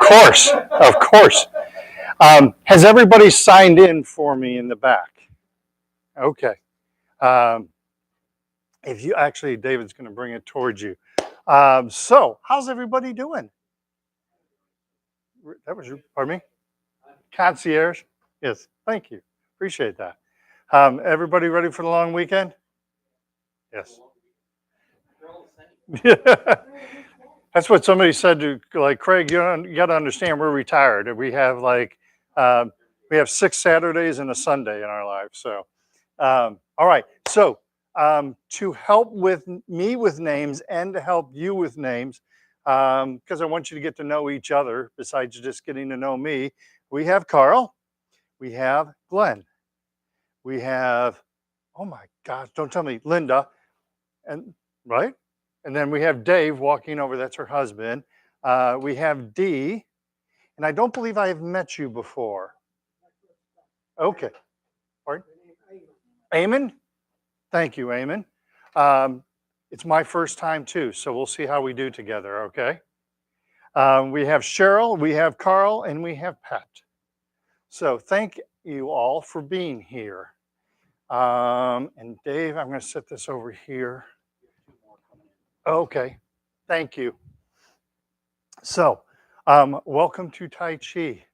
course, of course. Has everybody signed in for me in the back? Okay. Um, if you actually, David's going to bring it towards you. So, how's everybody doing? That was your, pardon me? Concierge? Yes, thank you. Appreciate that. Everybody ready for the long weekend? Yes. That's what somebody said to like Craig. You got to understand we're retired and um, we have 6 Saturdays and a Sunday in our lives. So, all right. So to help with me with names and to help you with names, because I want you to get to know each other besides just getting to know me, we have Carl, we have Glenn, we have, oh my gosh, don't tell me, Linda, and right? And then we have Dave walking over, that's her husband. We have Dee, and I don't believe I have met you before. Okay. Pardon? Eamon? Thank you, Eamon. It's my first time too, so we'll see how we do together, okay? We have Cheryl, we have Carl, and we have Pat. So thank you all for being here. And Dave, I'm going to set this over here. Okay, thank you. So, welcome to Tai Chi.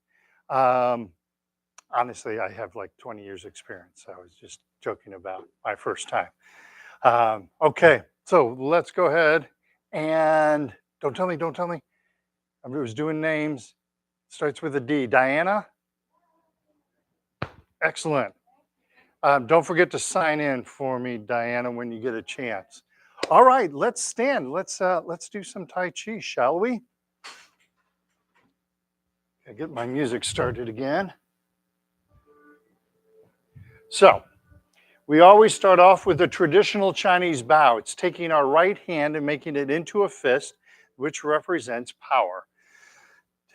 Honestly, I have like 20 years experience. I was just joking about my first time. Okay, so let's go ahead and don't tell me. I was doing names. Starts with a D. Diana? Excellent. Don't forget to sign in for me, Diana, when you get a chance. All right, let's stand. Let's do some Tai Chi, shall we? I get my music started again. So, we always start off with a traditional Chinese bow. It's taking our right hand and making it into a fist, which represents power.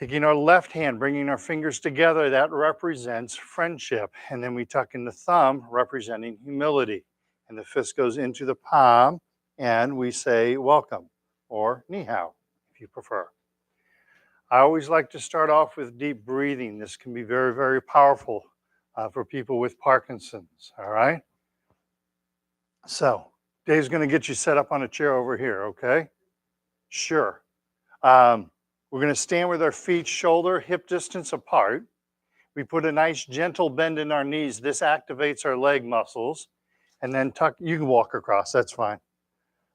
Taking our left hand, bringing our fingers together, that represents friendship. And then we tuck in the thumb, representing humility. And the fist goes into the palm, and we say welcome, or ni hao, if you prefer. I always like to start off with deep breathing. This can be very, very powerful for people with Parkinson's, all right? So, Dave's going to get you set up on a chair over here, okay? Sure. We're going to stand with our feet shoulder, hip distance apart. We put a nice gentle bend in our knees. This activates our leg muscles. And then tuck, you can walk across, that's fine.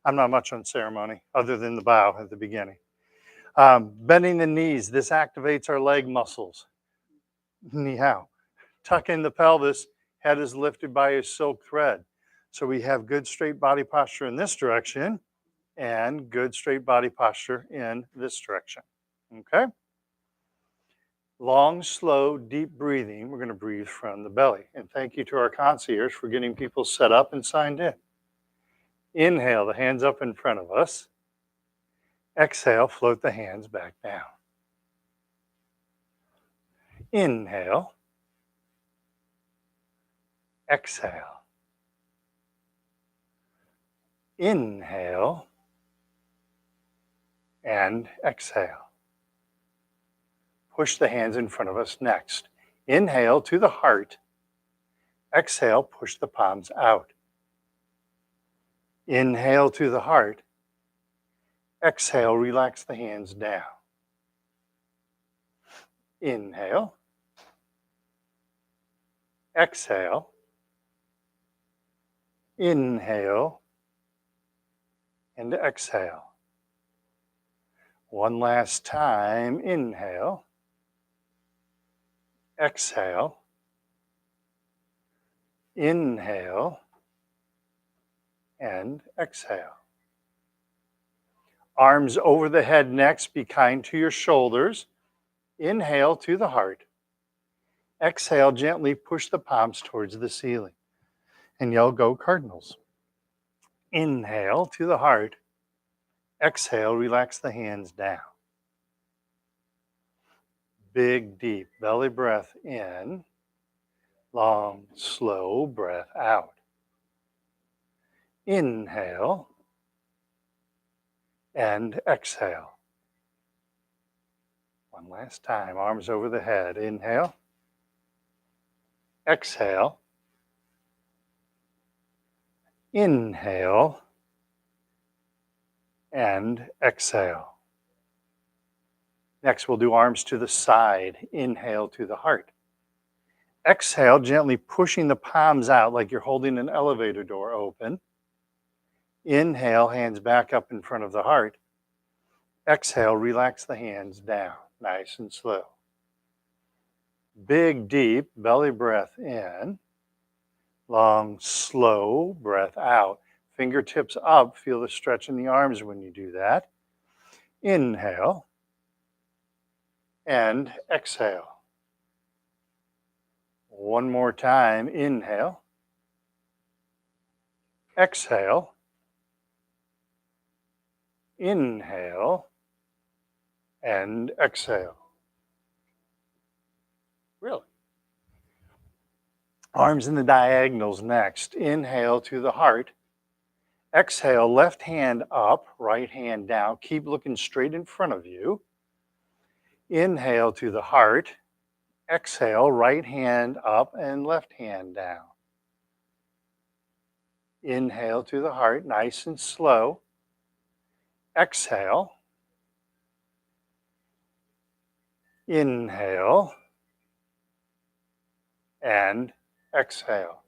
I'm not much on ceremony other than the bow at the beginning. Bending the knees, this activates our leg muscles. Ni hao. Tuck in the pelvis, head is lifted by a silk thread. So we have good straight body posture in this direction and good straight body posture in this direction, okay? Long, slow, deep breathing. We're gonna breathe from the belly. And thank you to our concierge for getting people set up and signed in. Inhale, the hands up in front of us. Exhale, float the hands back down. Inhale. Exhale. Inhale. And exhale. Push the hands in front of us next. Inhale to the heart. Exhale, push the palms out. Inhale to the heart. Exhale, relax the hands down. Inhale. Exhale. Inhale. And exhale. One last time. Inhale. Exhale. Inhale. And exhale. Arms over the head next. Be kind to your shoulders. Inhale to the heart. Exhale, gently push the palms towards the ceiling. And yell, go Cardinals. Inhale to the heart. Exhale, relax the hands down. Big, deep belly breath in. Long, slow breath out. Inhale. And exhale. One One last time, arms over the head. Inhale. Exhale. Inhale. And exhale. Next, we'll do arms to the side. Inhale to the heart. Exhale, gently pushing the palms out like you're holding an elevator door open. Inhale, hands back up in front of the heart. Exhale, relax the hands down, nice and slow. Big, deep belly breath in. Long, slow breath out. Fingertips up, feel the stretch in the arms when you do that. Inhale and exhale. One more time, inhale. Exhale. Inhale and exhale. Really? Arms in the diagonals next. Inhale to the heart. Exhale, left hand up, right hand down. Keep looking straight in front of you. Inhale to the heart. Exhale, right hand up and left hand down. Inhale to the heart, nice and slow. Exhale. Inhale. And exhale.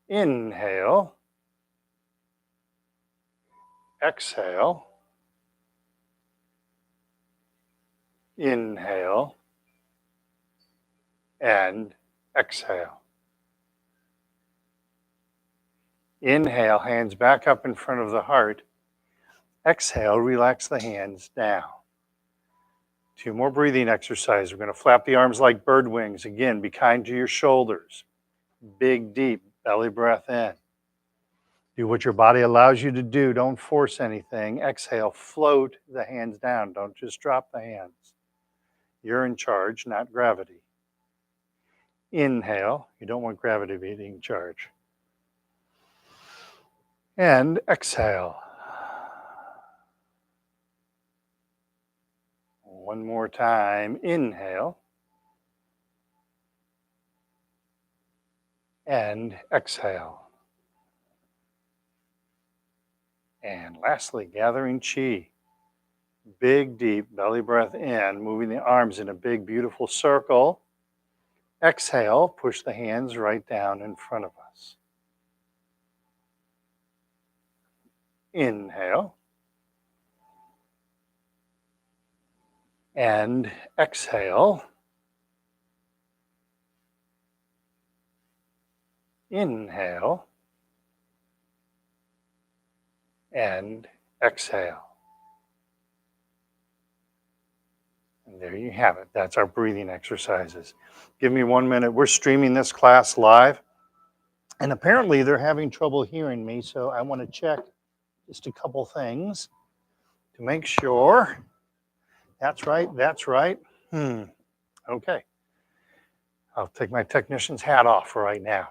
Inhale. Exhale. Inhale. And exhale. Inhale, hands back up in front of the heart. Exhale, relax the hands down. 2 more breathing exercises. We're going to flap the arms like bird wings. Again, be kind to your shoulders. Big, deep belly breath in. Do what your body allows you to do. Don't force anything. Exhale, float the hands down. Don't just drop the hands. You're in charge, not gravity. Inhale. You don't want gravity being in charge. And exhale. One more time. Inhale. And exhale. And lastly, gathering chi. Big, deep belly breath in, moving the arms in a big, beautiful circle. Exhale, push the hands right down in front of us. Inhale. And exhale. Inhale. And exhale. And there you have it. That's our breathing exercises. Give me 1 minute. We're streaming this class live. And apparently they're having trouble hearing me, so I want to check just a couple things to make sure. That's right, that's right. Okay. I'll take my technician's hat off for right now.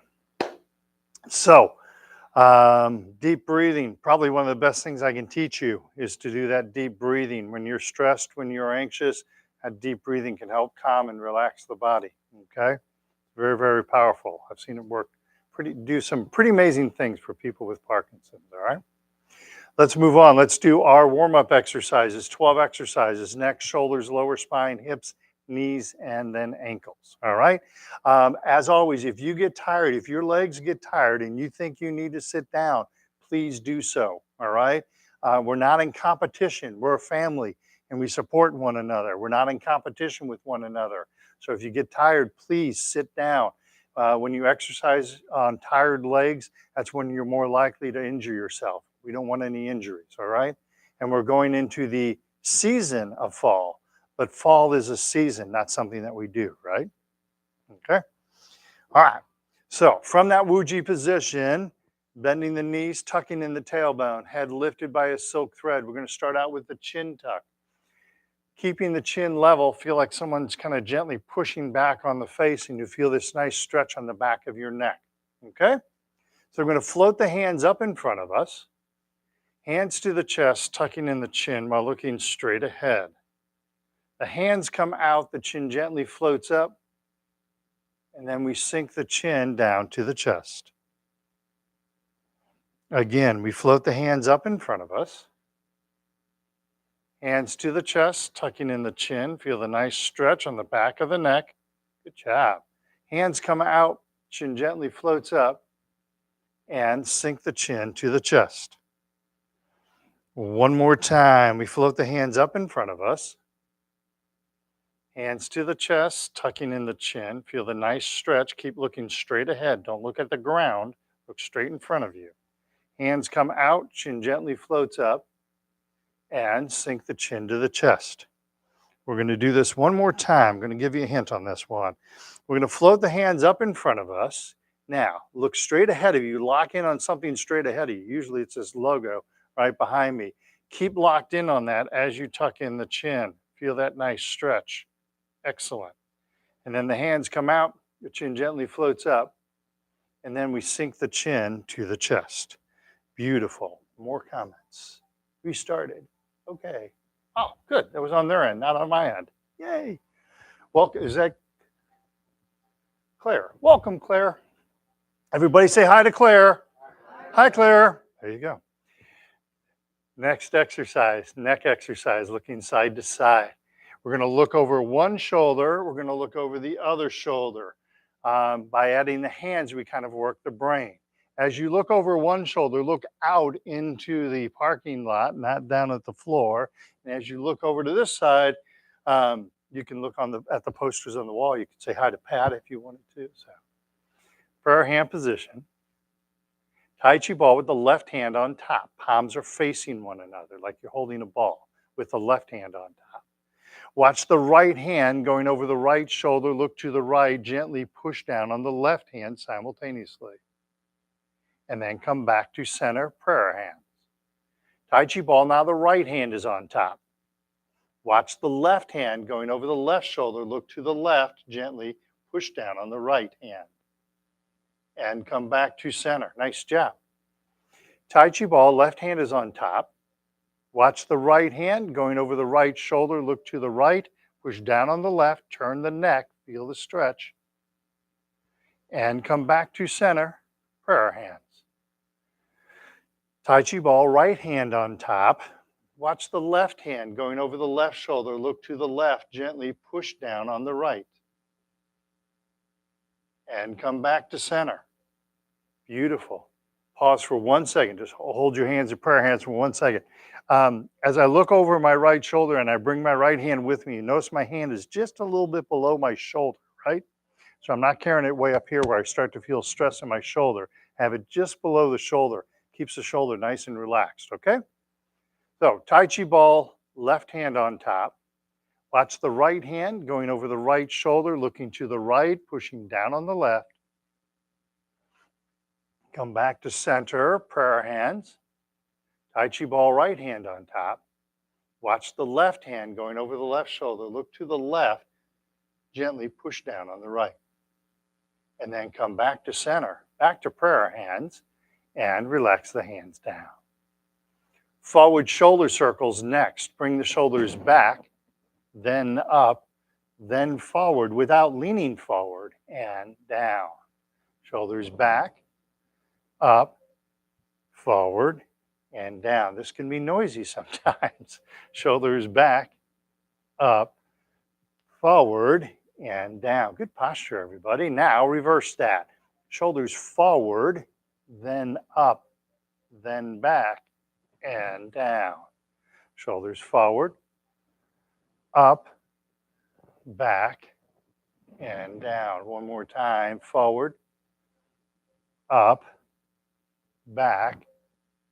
So, deep breathing, probably one of the best things I can teach you is to do that deep breathing. When you're stressed, when you're anxious, that deep breathing can help calm and relax the body, okay? Very, very powerful. I've seen it work, do some pretty amazing things for people with Parkinson's, all right? Let's move on. Let's do our warm-up exercises, 12 exercises, neck, shoulders, lower spine, hips, knees, and then ankles, all right? As always, if you get tired, if your legs get tired and you think you need to sit down, please do so, all right? We're not in competition. We're a family, and we support one another. We're not in competition with one another. So if you get tired, please sit down. When you exercise on tired legs, that's when you're more likely to injure yourself. We don't want any injuries, all right? And we're going into the season of fall, but fall is a season, not something that we do, right? Okay? All right. So from that Wuji position, bending the knees, tucking in the tailbone, head lifted by a silk thread. We're going to start out with the chin tuck. Keeping the chin level, feel like someone's kind of gently pushing back on the face, and you feel this nice stretch on the back of your neck, okay? So we're going to float the hands up in front of us. Hands to the chest, tucking in the chin while looking straight ahead. The hands come out, the chin gently floats up, and then we sink the chin down to the chest. Again, we float the hands up in front of us. Hands to the chest, tucking in the chin. Feel the nice stretch on the back of the neck. Good job. Hands come out, chin gently floats up, and sink the chin to the chest. One more time. We float the hands up in front of us. Hands to the chest, tucking in the chin. Feel the nice stretch. Keep looking straight ahead. Don't look at the ground. Look straight in front of you. Hands come out, chin gently floats up, and sink the chin to the chest. We're going to do this one more time. I'm going to give you a hint on this one. We're going to float the hands up in front of us. Now, look straight ahead of you. Lock in on something straight ahead of you. Usually it's this logo right behind me. Keep locked in on that as you tuck in the chin. Feel that nice stretch. Excellent. And then the hands come out, the chin gently floats up, and then we sink the chin to the chest. Beautiful. More comments. We started. Okay. Oh, good. That was on their end, not on my end. Yay. Welcome. Is that Claire? Welcome, Claire. Everybody say hi to Claire. Hi, Claire. There you go. Next exercise, neck exercise, looking side to side. We're going to look over one shoulder. We're going to look over the other shoulder. By adding the hands, we kind of work the brain. As you look over one shoulder, look out into the parking lot, not down at the floor. And as you look over to this side, you can look at the posters on the wall. You can say hi to Pat if you wanted to. So, prayer hand position. Tai Chi ball with the left hand on top. Palms are facing one another like you're holding a ball with the left hand on top. Watch the right hand going over the right shoulder. Look to the right. Gently push down on the left hand simultaneously. And then come back to center, prayer hands. Tai Chi ball, now the right hand is on top. Watch the left hand going over the left shoulder. Look to the left, gently push down on the right hand. And come back to center. Nice job. Tai Chi ball, left hand is on top. Watch the right hand going over the right shoulder. Look to the right, push down on the left, turn the neck, feel the stretch. And come back to center, prayer hands. Tai Chi ball, right hand on top. Watch the left hand going over the left shoulder. Look to the left, gently push down on the right. And come back to center. Beautiful. Pause for 1 second. Just hold your hands in prayer hands for 1 second. As I look over my right shoulder and I bring my right hand with me, notice my hand is just a little bit below my shoulder, right? So I'm not carrying it way up here where I start to feel stress in my shoulder. Have it just below the shoulder. Keeps the shoulder nice and relaxed, okay? So Tai Chi ball, left hand on top. Watch the right hand going over the right shoulder, looking to the right, pushing down on the left. Come back to center, prayer hands. Tai Chi ball, right hand on top. Watch the left hand going over the left shoulder. Look to the left, gently push down on the right. And then come back to center, back to prayer hands, and relax the hands down. Forward shoulder circles next. Bring the shoulders back, then up, then forward without leaning forward, and down. Shoulders back, up, forward, and down. This can be noisy sometimes. Shoulders back, up, forward, and down. Good posture, everybody. Now reverse that. Shoulders forward, then up, then back, and down. Shoulders forward, up, back, and down. One more time. Forward, up, back,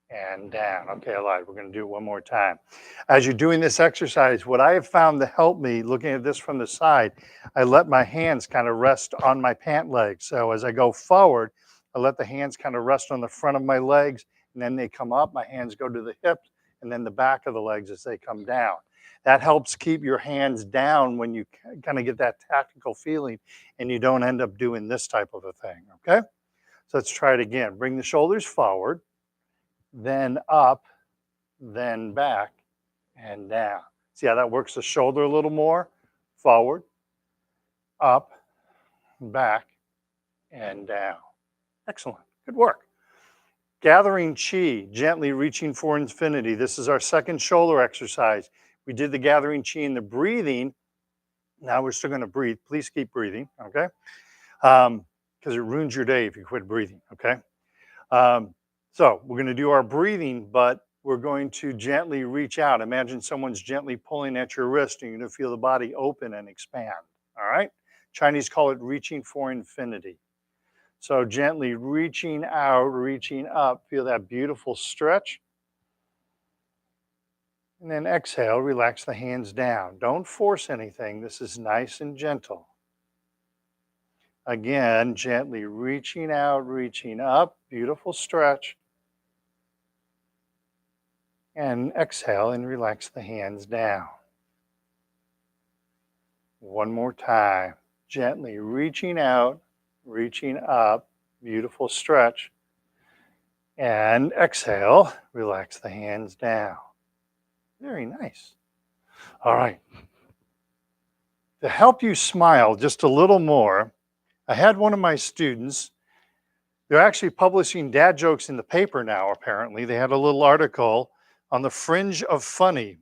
and down. Okay, I lied. We're going to do it one more time. As you're doing this exercise, what I have found to help me, looking at this from the side, I let my hands kind of rest on my pant legs. So as I go forward, I let the hands kind of rest on the front of my legs, and then they come up. My hands go to the hips, and then the back of the legs as they come down. That helps keep your hands down when you kind of get that tactical feeling, and you don't end up doing this type of a thing, okay? So let's try it again. Bring the shoulders forward, then up, then back and down. See how that works the shoulder a little more? Forward, up, back, and down. Excellent. Good work. Gathering chi, gently reaching for infinity. This is our second shoulder exercise. We did the gathering chi and the breathing. Now we're still going to breathe. Please keep breathing, okay? Because it ruins your day if you quit breathing, okay? So we're going to do our breathing, but we're going to gently reach out. Imagine someone's gently pulling at your wrist, and you're going to feel the body open and expand, all right? Chinese call it reaching for infinity. So gently reaching out, reaching up, feel that beautiful stretch. And then exhale, relax the hands down. Don't force anything. This is nice and gentle. Again, gently reaching out, reaching up, beautiful stretch. And exhale and relax the hands down. One more time. Gently reaching out, reaching up, beautiful stretch. And exhale, relax the hands down. Very nice. All right. To help you smile just a little more, I had one of my students, they're actually publishing dad jokes in the paper now, apparently. They had a little article on the fringe of funny.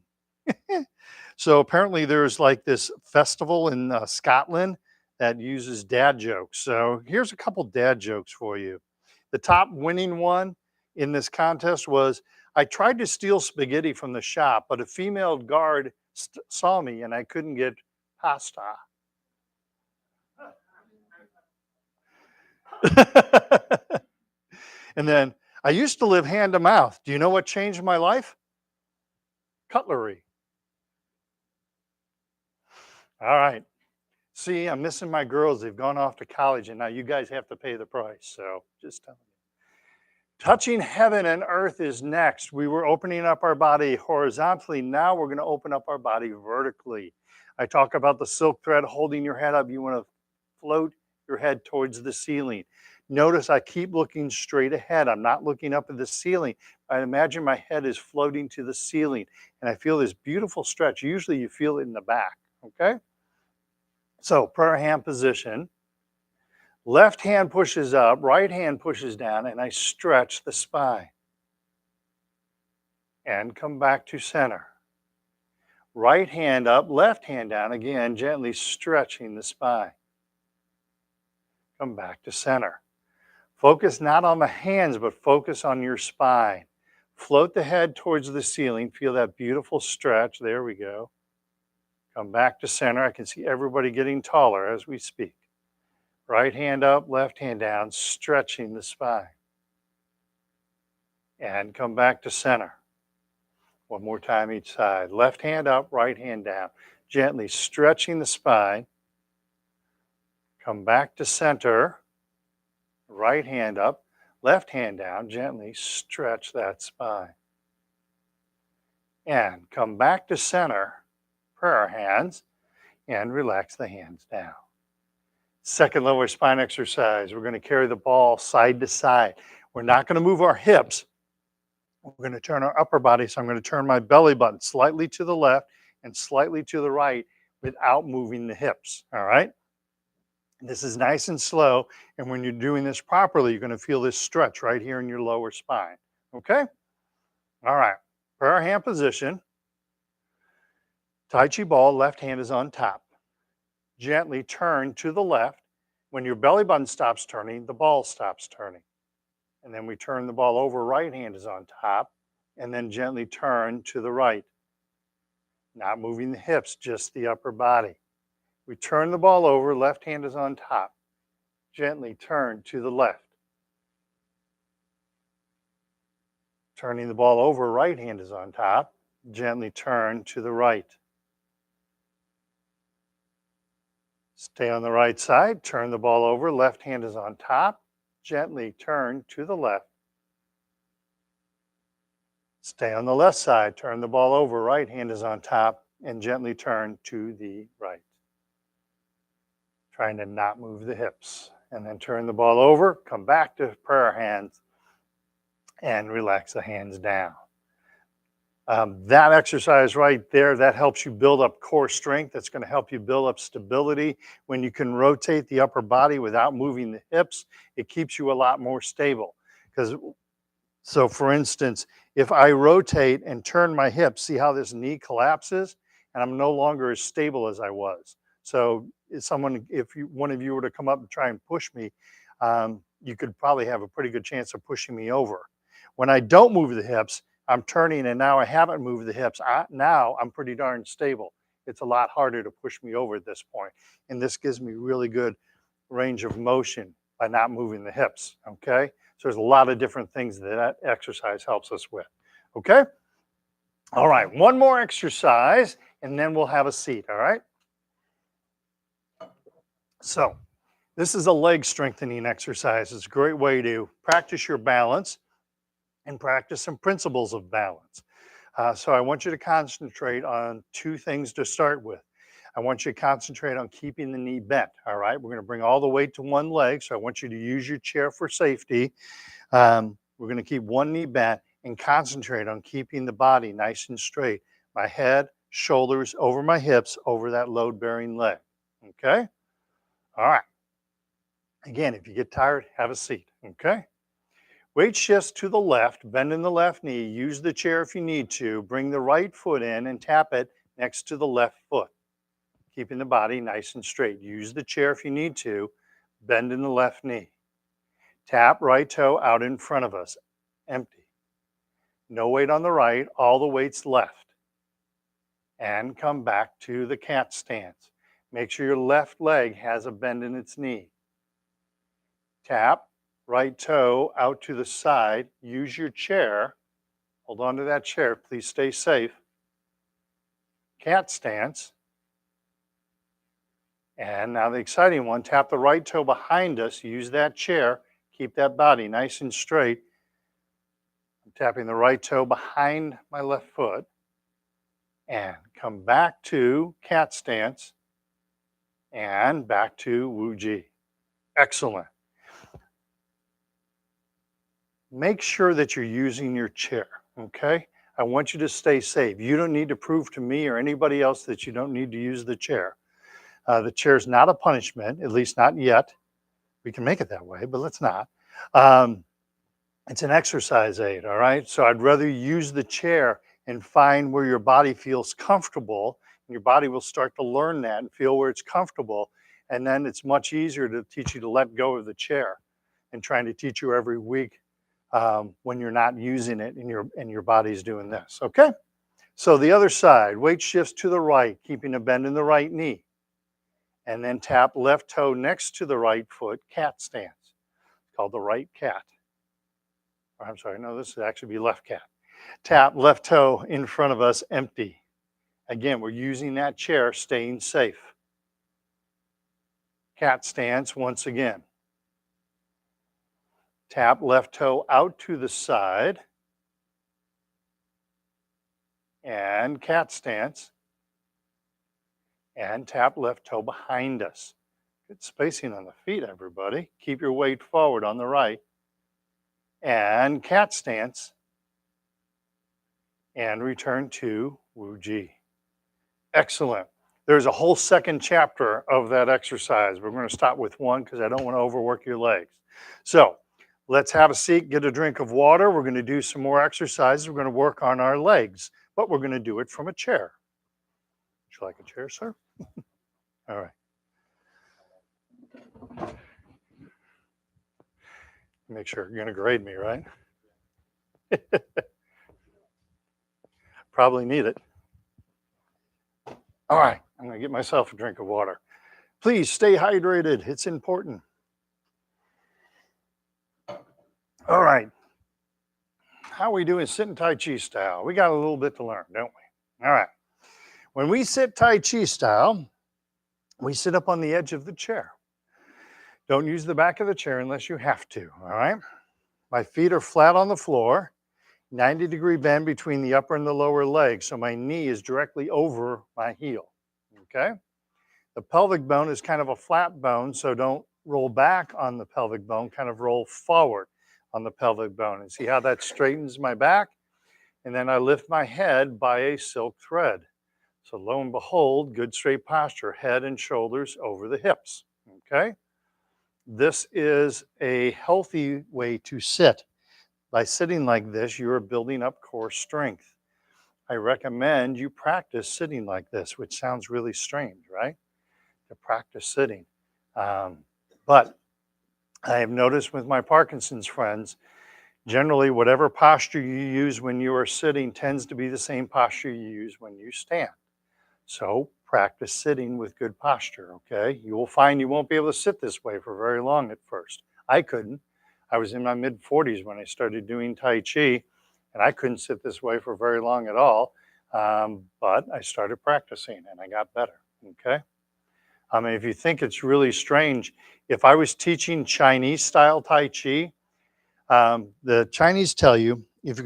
So apparently there's like this festival in Scotland that uses dad jokes. So here's a couple dad jokes for you. The top winning one in this contest was, I tried to steal spaghetti from the shop, but a female guard saw me and I couldn't get pasta. And then, I used to live hand to mouth. Do you know what changed my life? Cutlery. All right. See, I'm missing my girls. They've gone off to college, and now you guys have to pay the price. So just telling you. Touching heaven and earth is next. We were opening up our body horizontally. Now we're going to open up our body vertically. I talk about the silk thread holding your head up. You want to float your head towards the ceiling. Notice I keep looking straight ahead. I'm not looking up at the ceiling. I imagine my head is floating to the ceiling, and I feel this beautiful stretch. Usually you feel it in the back, okay? So prayer hand position. Left hand pushes up, right hand pushes down, and I stretch the spine. And come back to center. Right hand up, left hand down, again, gently stretching the spine. Come back to center. Focus not on the hands, but focus on your spine. Float the head towards the ceiling. Feel that beautiful stretch. There we go. Come back to center. I can see everybody getting taller as we speak. Right hand up, left hand down, stretching the spine. And come back to center. One more time each side. Left hand up, right hand down. Gently stretching the spine. Come back to center. Right hand up, left hand down. Gently stretch that spine. And come back to center. Prayer hands. And relax the hands down. Second lower spine exercise. We're going to carry the ball side to side. We're not going to move our hips. We're going to turn our upper body. So I'm going to turn my belly button slightly to the left and slightly to the right without moving the hips. All right. This is nice and slow. And when you're doing this properly, you're going to feel this stretch right here in your lower spine. Okay. All right. Prayer hand position. Tai Chi ball, left hand is on top. Gently turn to the left. When your belly button stops turning, the ball stops turning. And then we turn the ball over, right hand is on top, and then gently turn to the right. Not moving the hips, just the upper body. We turn the ball over, left hand is on top. Gently turn to the left. Turning the ball over, right hand is on top. Gently turn to the right. Stay on the right side, turn the ball over, left hand is on top. Gently turn to the left. Stay on the left side, turn the ball over, right hand is on top, and gently turn to the right. Trying to not move the hips. And then turn the ball over, come back to prayer hands, and relax the hands down. That exercise right there, that helps you build up core strength. That's going to help you build up stability. When you can rotate the upper body without moving the hips, it keeps you a lot more stable. Because, so for instance, if I rotate and turn my hips, see how this knee collapses? And I'm no longer as stable as I was. So one of you were to come up and try and push me, you could probably have a pretty good chance of pushing me over. When I don't move the hips, I'm turning and now I haven't moved the hips. Now I'm pretty darn stable. It's a lot harder to push me over at this point. And this gives me really good range of motion by not moving the hips, okay? So there's a lot of different things that exercise helps us with, okay? All right, one more exercise and then we'll have a seat, all right? So this is a leg strengthening exercise. It's a great way to practice your balance and practice some principles of balance. So I want you to concentrate on two things to start with. I want you to concentrate on keeping the knee bent, all right? We're gonna bring all the weight to one leg, so I want you to use your chair for safety. We're gonna keep one knee bent and concentrate on keeping the body nice and straight. My head, shoulders, over my hips, over that load-bearing leg, okay? All right. Again, if you get tired, have a seat, okay? Weight shifts to the left, bend in the left knee, use the chair if you need to, bring the right foot in and tap it next to the left foot, keeping the body nice and straight. Use the chair if you need to, bend in the left knee. Tap right toe out in front of us, empty. No weight on the right, all the weight's left. And come back to the cat stance. Make sure your left leg has a bend in its knee. Tap, right toe out to the side. Use your chair. Hold on to that chair. Please stay safe. Cat stance. And now the exciting one, tap the right toe behind us. Use that chair. Keep that body nice and straight. I'm tapping the right toe behind my left foot. And come back to cat stance. And back to Wu Ji. Excellent. Make sure that you're using your chair, okay? I want you to stay safe. You don't need to prove to me or anybody else that you don't need to use the chair. The chair is not a punishment, at least not yet. We can make it that way, but let's not. It's an exercise aid, all right? So I'd rather use the chair and find where your body feels comfortable. And your body will start to learn that and feel where it's comfortable. And then it's much easier to teach you to let go of the chair and trying to teach you every week when you're not using it and your body's doing this, okay? So the other side, weight shifts to the right, keeping a bend in the right knee. And then tap left toe next to the right foot, cat stance. It's called the right cat. Or I'm sorry, no, this would actually be left cat. Tap left toe in front of us, empty. Again, we're using that chair, staying safe. Cat stance once again. Tap left toe out to the side. And cat stance. And tap left toe behind us. Good spacing on the feet, everybody. Keep your weight forward on the right. And cat stance. And return to Wu Ji. Excellent. There's a whole second chapter of that exercise. We're going to stop with one because I don't want to overwork your legs. So let's have a seat, get a drink of water. We're going to do some more exercises. We're going to work on our legs, but we're going to do it from a chair. Would you like a chair, sir? All right. Make sure you're going to grade me, right? Probably need it. All right, I'm going to get myself a drink of water. Please stay hydrated. It's important. All right. How are we doing sitting Tai Chi style? We got a little bit to learn, don't we? All right. When we sit Tai Chi style, we sit up on the edge of the chair. Don't use the back of the chair unless you have to, all right? My feet are flat on the floor, 90-degree bend between the upper and the lower leg, so my knee is directly over my heel, okay? The pelvic bone is kind of a flat bone, so don't roll back on the pelvic bone, kind of roll forward on the pelvic bone. And see how that straightens my back? and then I lift my head by a silk thread. So lo and behold, good straight posture, head and shoulders over the hips, okay? This is a healthy way to sit. By sitting like this, you are building up core strength. I recommend you practice sitting like this, which sounds really strange, right? To practice sitting. But I have noticed with my Parkinson's friends, generally whatever posture you use when you are sitting tends to be the same posture you use when you stand. So practice sitting with good posture, okay? You will find you won't be able to sit this way for very long at first. I couldn't. I was in my mid 40s when I started doing Tai Chi, and I couldn't sit this way for very long at all. But I started practicing and I got better, okay? I mean, if you think it's really strange, if I was teaching Chinese style Tai Chi, the Chinese tell you if you're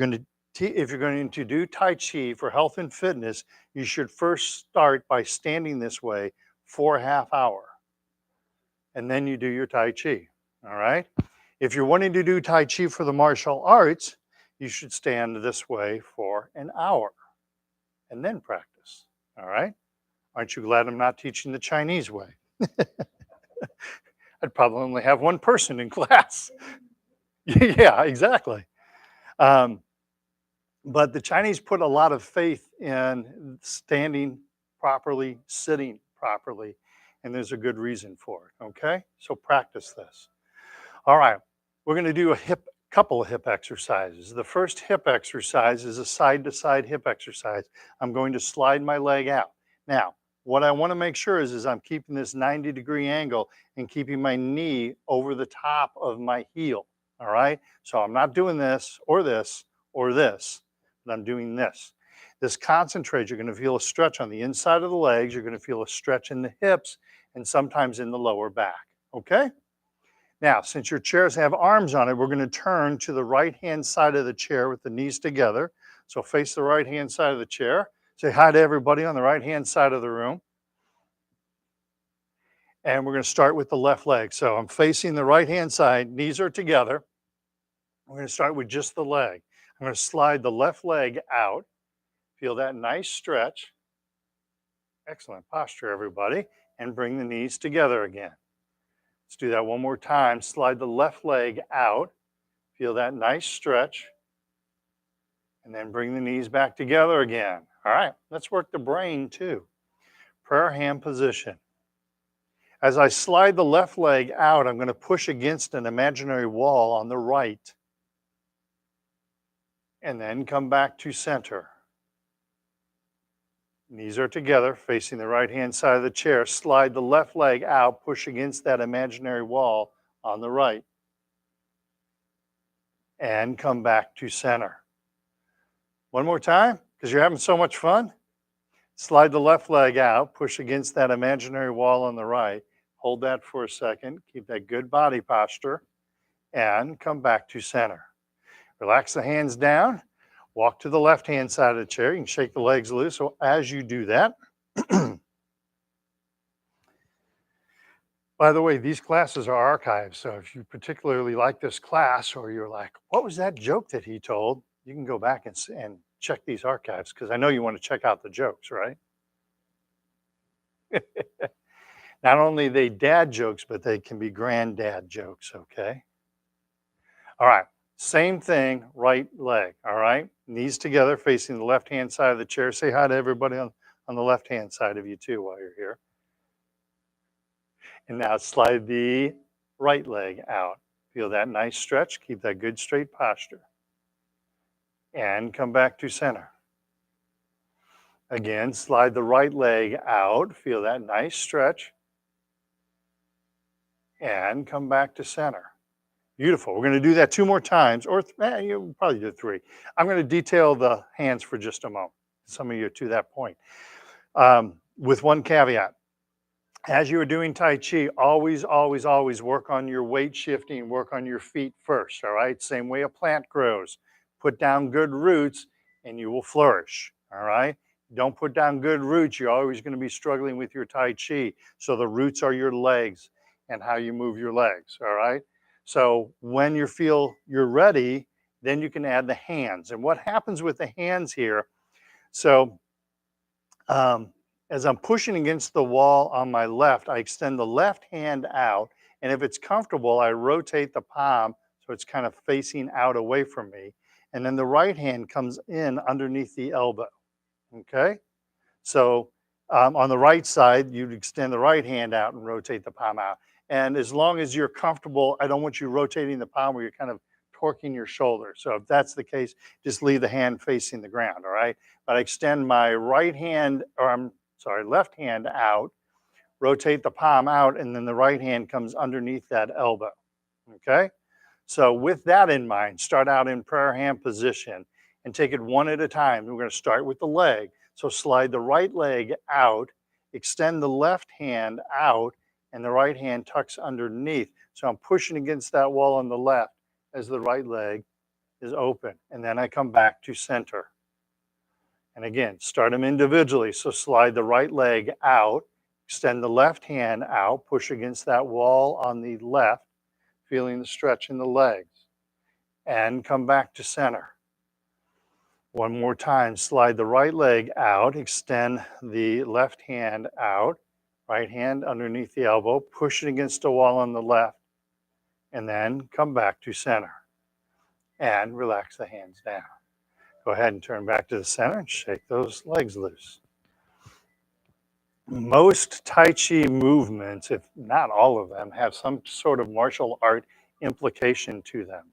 going to do Tai Chi for health and fitness, you should first start by standing this way for a half hour, and then you do your Tai Chi. All right. If you're wanting to do Tai Chi for the martial arts, you should stand this way for an hour, and then practice. All right. Aren't you glad I'm not teaching the Chinese way? I'd probably only have one person in class. Yeah, exactly. Um, But the Chinese put a lot of faith in standing properly, sitting properly, and there's a good reason for it, okay? So practice this. All right, we're gonna do couple of hip exercises. The first hip exercise is a side-to-side hip exercise. I'm going to slide my leg out. Now, what I wanna make sure is I'm keeping this 90-degree angle and keeping my knee over the top of my heel, all right? So I'm not doing this, or this, but I'm doing this. This concentrates, you're gonna feel a stretch on the inside of the legs, you're gonna feel a stretch in the hips, and sometimes in the lower back, okay? Now, since your chairs have arms on it, we're gonna turn to the right-hand side of the chair with the knees together. So face the right-hand side of the chair. Say hi to everybody on the right-hand side of the room. And we're gonna start with the left leg. So I'm facing the right-hand side, knees are together. We're gonna start with just the leg. I'm gonna slide the left leg out. Feel that nice stretch. Excellent posture, everybody. And bring the knees together again. Let's do that one more time. Slide the left leg out. Feel that nice stretch. And then bring the knees back together again. All right, let's work the brain too. Prayer hand position. As I slide the left leg out, I'm going to push against an imaginary wall on the right. And then come back to center. Knees are together, facing the right-hand side of the chair. Slide the left leg out, push against that imaginary wall on the right. And come back to center. One more time, because you're having so much fun. Slide the left leg out, push against that imaginary wall on the right. Hold that for a second, keep that good body posture, and come back to center. Relax the hands down, walk to the left-hand side of the chair. You can shake the legs loose. So as you do that, by the way, these classes are archived. So if you particularly like this class, or you're like, what was that joke that he told? You can go back and check these archives, because I know you want to check out the jokes, right? Not only are they dad jokes, but they can be granddad jokes, okay? All right, same thing, right leg, all right? Knees together, facing the left-hand side of the chair. Say hi to everybody on the left-hand side of you too while you're here. And now slide the right leg out. Feel that nice stretch, keep that good straight posture. And come back to center. Again, slide the right leg out, feel that nice stretch. And come back to center. Beautiful. We're going to do that 2 more times, or you probably do 3. I'm going to detail the hands for just a moment. Some of you are to that point. With one caveat. As you are doing Tai Chi, always, always, always work on your weight shifting, work on your feet first, all right? Same way a plant grows. Put down good roots and you will flourish, all right? Don't put down good roots, you're always going to be struggling with your Tai Chi. So the roots are your legs and how you move your legs, all right? So when you feel you're ready, Then you can add the hands. And what happens with the hands here, so as I'm pushing against the wall on my left, I extend the left hand out. And if it's comfortable, I rotate the palm so it's kind of facing out away from me. And then the right hand comes in underneath the elbow. Okay? So on the right side, you'd extend the right hand out and rotate the palm out. And as long as you're comfortable, I don't want you rotating the palm where you're kind of torquing your shoulder. So if that's the case, just leave the hand facing the ground, all right? But I extend my right hand, or I'm sorry, left hand out, rotate the palm out, and then the right hand comes underneath that elbow, okay? So with that in mind, start out in prayer hand position and take it one at a time. We're going to start with the leg. So slide the right leg out, extend the left hand out, and the right hand tucks underneath. So I'm pushing against that wall on the left as the right leg is open. And then I come back to center. And again, start them individually. So slide the right leg out, extend the left hand out, push against that wall on the left, feeling the stretch in the legs, and come back to center. One more time, slide the right leg out, extend the left hand out, right hand underneath the elbow, push it against the wall on the left, and then come back to center. And relax the hands down. Go ahead and turn back to the center and shake those legs loose. Most Tai Chi movements, if not all of them, have some sort of martial art implication to them.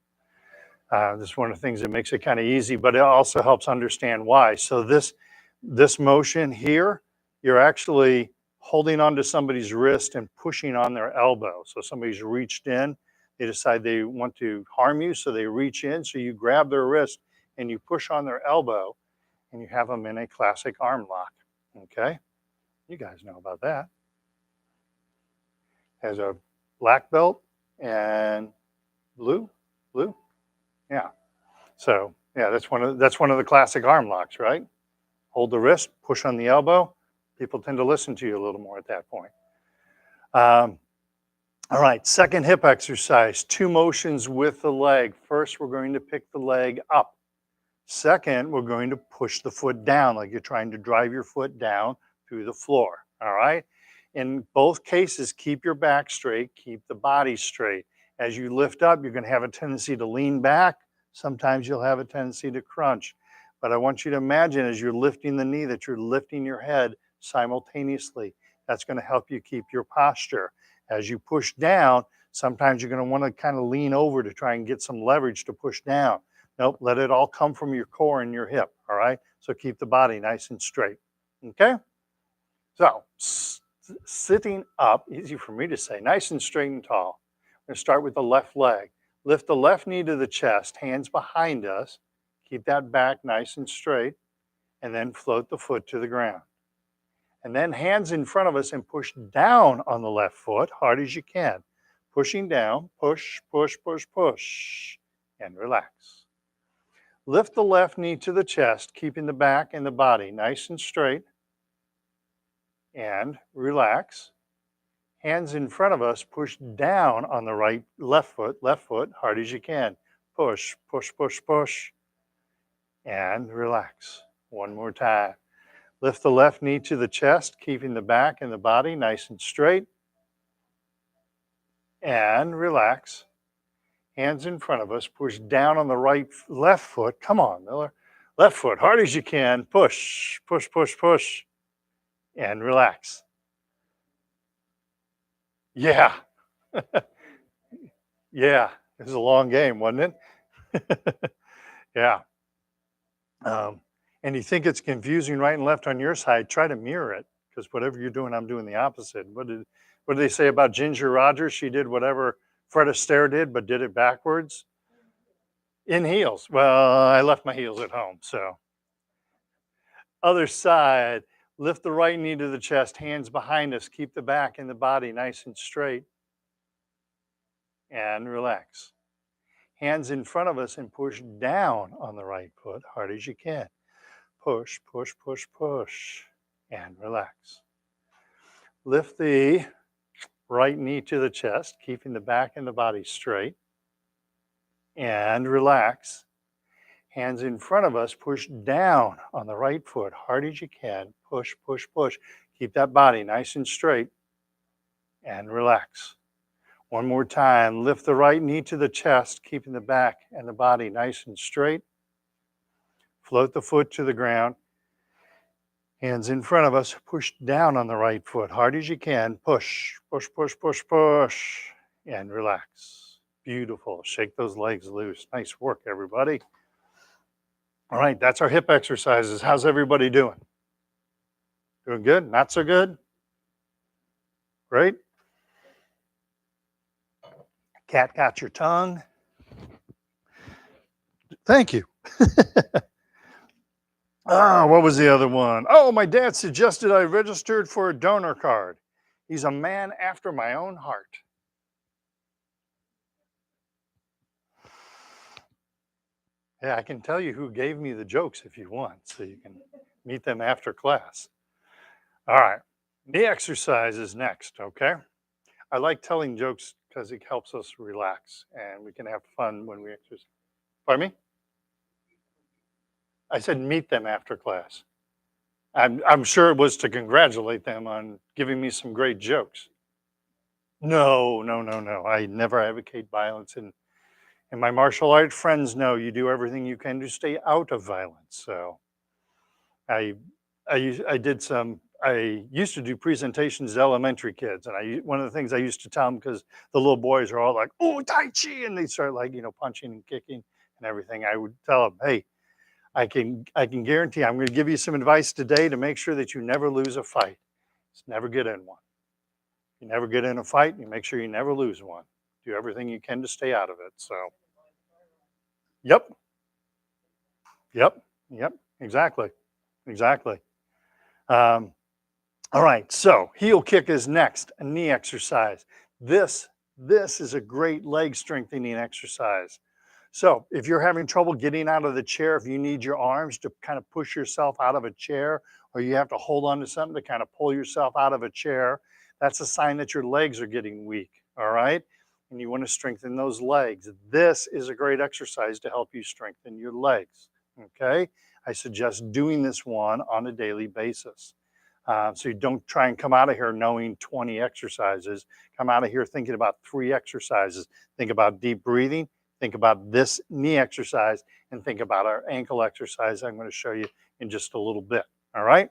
This is one of the things that makes it kind of easy, but it also helps understand why. So this motion here, you're actually holding onto somebody's wrist and pushing on their elbow. So somebody's reached in, they decide they want to harm you, so they reach in, so you grab their wrist and you push on their elbow, and you have them in a classic arm lock, okay? You guys know about that. Has a black belt and blue, yeah. So yeah, that's one of the classic arm locks, right? Hold the wrist, push on the elbow. People tend to listen to you a little more at that point. All right, second hip exercise, 2 motions with the leg. First, we're going to pick the leg up. Second, we're going to push the foot down, like you're trying to drive your foot down through the floor, all right? In both cases, keep your back straight, keep the body straight. As you lift up, you're going to have a tendency to lean back. Sometimes you'll have a tendency to crunch. But I want you to imagine as you're lifting the knee that you're lifting your head simultaneously. That's going to help you keep your posture. As you push down, sometimes you're going to want to kind of lean over to try and get some leverage to push down. Nope, let it all come from your core and your hip, all right? So keep the body nice and straight, okay? So sitting up, easy for me to say, nice and straight and tall. We're going to start with the left leg. Lift the left knee to the chest, hands behind us. Keep that back nice and straight, and then float the foot to the ground. And then hands in front of us and push down on the left foot, hard as you can. Pushing down, push, push, push, push, and relax. Lift the left knee to the chest, keeping the back and the body nice and straight, and relax. Hands in front of us, push down on the left foot, hard as you can. Push, push, push, push, and relax. One more time. Lift the left knee to the chest, keeping the back and the body nice and straight, and relax. Hands in front of us, push down on the left foot. Come on, Miller. Left foot, hard as you can. Push, push, push, push, and relax. Yeah. Yeah, it was a long game, wasn't it? Yeah. And you think it's confusing right and left on your side, try to mirror it, because whatever you're doing, I'm doing the opposite. What did they say about Ginger Rogers? She did whatever Fred Astaire did, but did it backwards. In heels. Well, I left my heels at home, so. Other side, lift the right knee to the chest, hands behind us, keep the back and the body nice and straight, and relax. Hands in front of us and push down on the right foot, hard as you can. Push, push, push, push, and relax. Lift the right knee to the chest, keeping the back and the body straight, and relax. Hands in front of us, push down on the right foot, hard as you can. Push, push, push. Keep that body nice and straight and relax. One more time, lift the right knee to the chest, keeping the back and the body nice and straight. Float the foot to the ground. Hands in front of us, push down on the right foot, hard as you can. Push, push, push, push, push, and relax. Beautiful. Shake those legs loose. Nice work, everybody. All right, that's our hip exercises. How's everybody doing? Doing good? Not so good? Great. Cat got your tongue. Thank you. What was the other one? Oh, my dad suggested I registered for a donor card. He's a man after my own heart. Yeah, I can tell you who gave me the jokes if you want, so you can meet them after class. All right, knee exercise is next, okay? I like telling jokes because it helps us relax and we can have fun when we exercise. Pardon me? I said meet them after class. I'm sure it was to congratulate them on giving me some great jokes. No, no, no, no. I never advocate violence, and my martial art friends know you do everything you can to stay out of violence. So I I did some. I used to do presentations to elementary kids, and one of the things I used to tell them, because the little boys are all like, "Oh, Tai Chi," and they start, like, punching and kicking and everything. I would tell them, "Hey, I can guarantee I'm going to give you some advice today to make sure that you never lose a fight. Just never get in one. You never get in a fight. You make sure you never lose one. Do everything you can to stay out of it." So, yep, yep, yep, exactly, exactly. Um, all right, so heel kick is next, a knee exercise. This this is a great leg strengthening exercise. So if you're having trouble getting out of the chair, if you need your arms to kind of push yourself out of a chair, or you have to hold on to something to kind of pull yourself out of a chair, that's a sign that your legs are getting weak. All right. And you want to strengthen those legs. This is a great exercise to help you strengthen your legs. Okay. I suggest doing this one on a daily basis. So you don't try and come out of here knowing 20 exercises. Come out of here thinking about 3 exercises. Think about deep breathing. Think about this knee exercise, and think about our ankle exercise I'm going to show you in just a little bit. All right.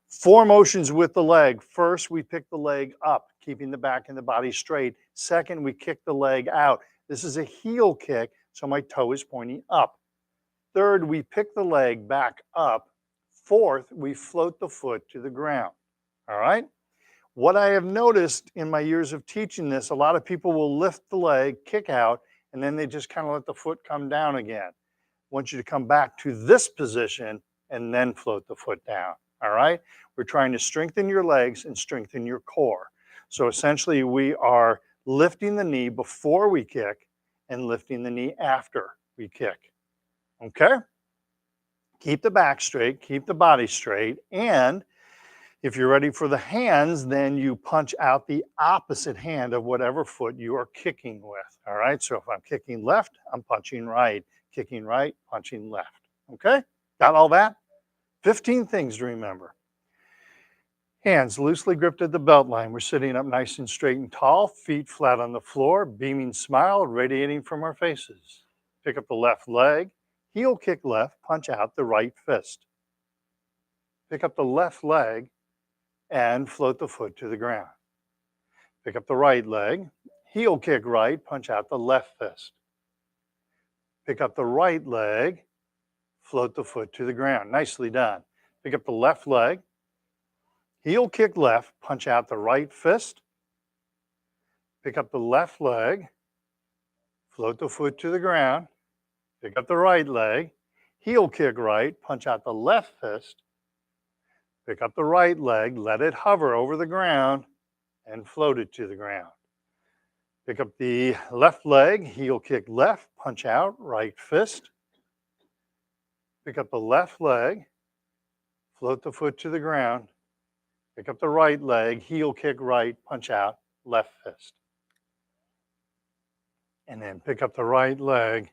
4 motions with the leg. First, we pick the leg up, keeping the back and the body straight. Second, we kick the leg out. This is a heel kick, so my toe is pointing up. Third, we pick the leg back up. Fourth, we float the foot to the ground. All right. What I have noticed in my years of teaching this, a lot of people will lift the leg, kick out, and then they just kind of let the foot come down again. I want you to come back to this position and then float the foot down. All right. We're trying to strengthen your legs and strengthen your core. So essentially, we are lifting the knee before we kick and lifting the knee after we kick. Okay. Keep the back straight, keep the body straight, and if you're ready for the hands, then you punch out the opposite hand of whatever foot you are kicking with. All right. So if I'm kicking left, I'm punching right. Kicking right, punching left. Okay. Got all that? 15 things to remember. Hands loosely gripped at the belt line. We're sitting up nice and straight and tall, feet flat on the floor, beaming smile radiating from our faces. Pick up the left leg, heel kick left, punch out the right fist. Pick up the left leg and float the foot to the ground. Pick up the right leg, heel kick right, punch out the left fist. Pick up the right leg, float the foot to the ground. Nicely done. Pick up the left leg, heel kick left, punch out the right fist. Pick up the left leg, float the foot to the ground. Pick up the right leg, heel kick right, punch out the left fist. Pick up the right leg, let it hover over the ground, and float it to the ground. Pick up the left leg, heel kick left, punch out, right fist. Pick up the left leg, float the foot to the ground. Pick up the right leg, heel kick right, punch out, left fist. And then pick up the right leg,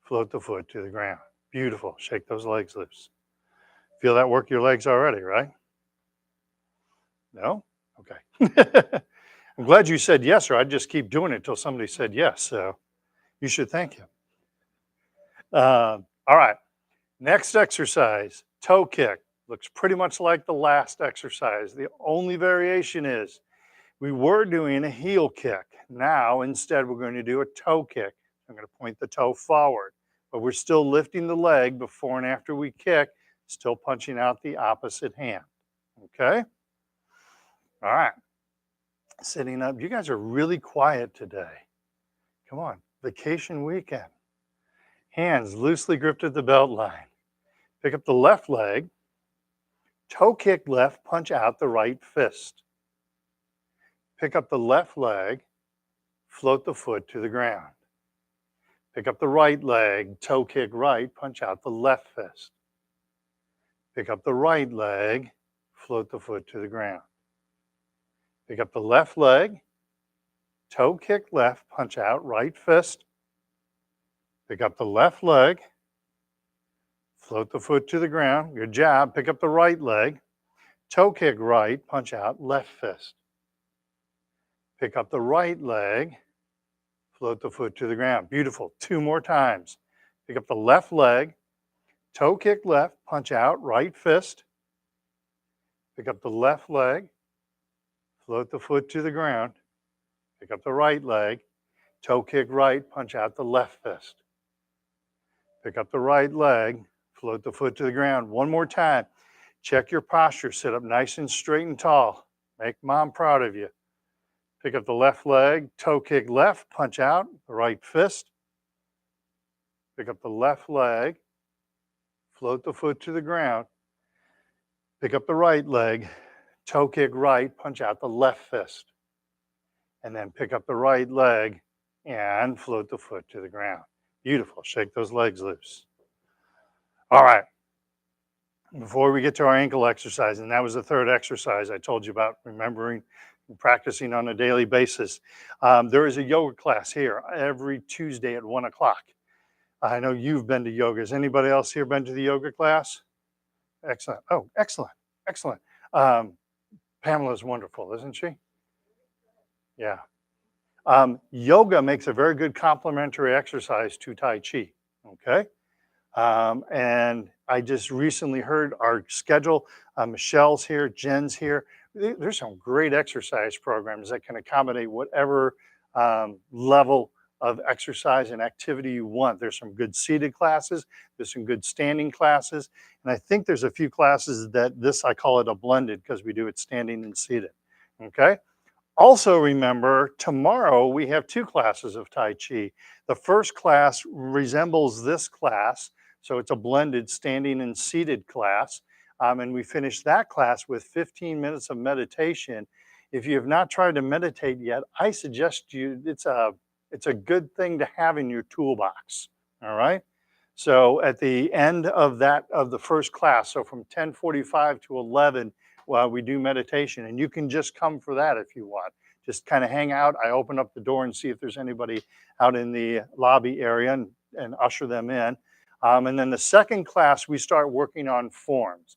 float the foot to the ground. Beautiful. Shake those legs loose. Feel that work your legs already, right? No? Okay. I'm glad you said yes, or I'd just keep doing it until somebody said yes. So you should thank you. All right. Next exercise, toe kick. Looks pretty much like the last exercise. The only variation is we were doing a heel kick. Now, instead, we're going to do a toe kick. I'm going to point the toe forward, but we're still lifting the leg before and after we kick, still punching out the opposite hand. Okay? All right. Sitting up. You guys are really quiet today. Come on. Vacation weekend. Hands loosely gripped at the belt line. Pick up the left leg. Toe kick left, punch out the right fist. Pick up the left leg, float the foot to the ground. Pick up the right leg, toe kick right, punch out the left fist. Pick up the right leg, float the foot to the ground. Pick up the left leg, toe kick left, punch out right fist. Pick up the left leg, float the foot to the ground. Good job. Pick up the right leg, toe kick right, punch out left fist. Pick up the right leg, float the foot to the ground. Beautiful. 2 more times. Pick up the left leg, toe kick left, punch out right fist. Pick up the left leg, float the foot to the ground. Pick up the right leg, toe kick right, punch out the left fist. Pick up the right leg, float the foot to the ground. 1 more time. Check your posture. Sit up nice and straight and tall. Make mom proud of you. Pick up the left leg, toe kick left, punch out the right fist. Pick up the left leg, float the foot to the ground. Pick up the right leg, toe kick right, punch out the left fist. And then pick up the right leg and float the foot to the ground. Beautiful. Shake those legs loose. All right. Before we get to our ankle exercise, and that was the third exercise I told you about, remembering and practicing on a daily basis. There is a yoga class here every Tuesday at 1 o'clock. I know you've been to yoga. Has anybody else here been to the yoga class? Excellent. Oh, excellent. Excellent. Pamela's wonderful, isn't she? Yeah. Yoga makes a very good complementary exercise to Tai Chi. Okay. And I just recently heard our schedule. Michelle's here, Jen's here. There's some great exercise programs that can accommodate whatever level of exercise and activity you want. There's some good seated classes. There's some good standing classes. And I think there's a few classes that I call it a blended because we do it standing and seated. Okay. Also remember, tomorrow we have 2 classes of Tai Chi. The first class resembles this class, so it's a blended standing and seated class. And we finish that class with 15 minutes of meditation. If you have not tried to meditate yet, I suggest it's a good thing to have in your toolbox, all right? So at the end of the first class, so from 10:45 to 11, we do meditation, and you can just come for that if you want. Just kind of hang out. I open up the door and see if there's anybody out in the lobby area and usher them in. And then the second class, we start working on forms.